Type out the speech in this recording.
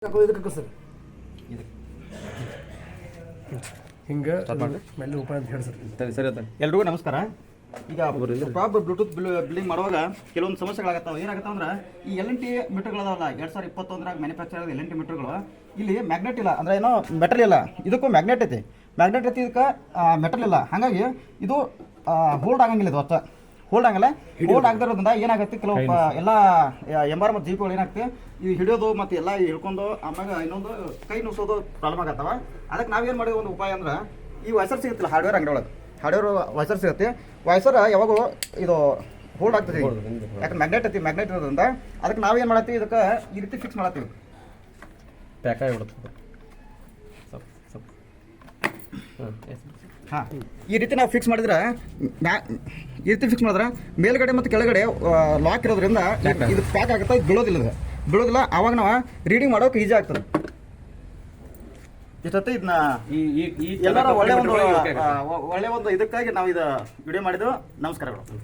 Sir ಹಿಂಗೆ ಮೇಲೆ ಉಪಾಯ ಅಂತ ಹೇಳಿ ಸರ್. ಸರಿ ಎಲ್ರಿಗೂ ನಮಸ್ಕಾರ. ಈಗ ಬ್ಲೂಟೂತ್ ಬಿಲ್ಲಿಂಗ್ ಮಾಡುವಾಗ ಕೆಲವೊಂದು ಸಮಸ್ಯೆಗಳಾಗತ್ತಾವ. ಏನಾಗತ್ತಾವ ಅಂದ್ರೆ ಈ LNT ಮೀಟರ್ಗಳದಾವಲ್ಲ 2021 ಮ್ಯಾನುಫ್ಯಾಕ್ಚರ್ ಆದ LNT ಮೀಟರ್ಗಳು ಇಲ್ಲಿ ಮ್ಯಾಗ್ನೆಟ್ ಇಲ್ಲ, ಅಂದ್ರೆ ಏನೋ ಮೆಟಲ್ ಇಲ್ಲ. ಇದಕ್ಕೂ ಮ್ಯಾಗ್ನೆಟ್ ಐತಿ ಇದಕ್ಕೆ ಮೆಟಲ್ ಇಲ್ಲ. ಹಾಗಾಗಿ ಇದು ಹೋಲ್ಡ್ ಆಗಂಗಿಲ್ಲ. ಇದು ಅಷ್ಟ ಹೋಲ್ಡ್ ಆಗಲ್ಲ. ಹೋಲ್ಡ್ ಆಗದಿರೋದ್ರಿಂದ ಏನಾಗುತ್ತೆ, ಕೆಲವು ಎಲ್ಲ MR ಮತ್ತು GPಗಳು ಏನಾಗ್ತದೆ, ಇದು ಹಿಡಿಯೋದು ಮತ್ತು ಎಲ್ಲ ಹಿಡ್ಕೊಂಡು ಆಮ್ಯಾಗ ಇನ್ನೊಂದು ಕೈ ನುಗ್ಸೋದು ಪ್ರಾಬ್ಲಮ್ ಆಗತ್ತವ. ಅದಕ್ಕೆ ನಾವೇನು ಮಾಡಿದ ಒಂದು ಉಪಾಯ ಅಂದ್ರೆ, ಈ ವೈಸರ್ ಸಿಗುತ್ತಿಲ್ಲ ಹಾರ್ಡ್ವೇರ್ ಅಂಗಡಿ ಒಳಗೆ, ಹಾರ್ಡ್ವೇರ್ ವೈಸರ್ ಸಿಗುತ್ತೆ. ವೈಸರ್ ಯಾವಾಗೂ ಇದು ಹೋಲ್ಡ್ ಆಗ್ತದೆ, ಯಾಕಂದ್ರೆ ಮ್ಯಾಗ್ನೆಟ್ ಇರೋದ್ರಿಂದ. ಅದಕ್ಕೆ ನಾವೇನು ಮಾಡತ್ತೀವಿ, ಇದಕ್ಕೆ ಈ ರೀತಿ ಫಿಕ್ಸ್ ಮಾಡತ್ತೀವಿ. ಹಾಂ, ಈ ರೀತಿ ನಾವು ಫಿಕ್ಸ್ ಮಾಡಿದ್ರೆ ಮೇಲ್ಗಡೆ ಮತ್ತು ಕೆಳಗಡೆ ಲಾಕ್ ಇರೋದ್ರಿಂದ ಇದು ಪ್ಯಾಕ್ ಆಗುತ್ತೆ, ಬೀಳೋದಿಲ್ಲ. ಆವಾಗ ನಾವು ರೀಡಿಂಗ್ ಮಾಡೋಕೆ ಈಜಿ ಆಗ್ತದೆ. ಇಷ್ಟೊತ್ತೆ ಇದನ್ನ ಎಲ್ಲರೂ ಒಳ್ಳೆ ಒಂದು ಇದಕ್ಕಾಗಿ ನಾವು ಇದು ವಿಡಿಯೋ ಮಾಡಿದ್ದು. ನಮಸ್ಕಾರಗಳು.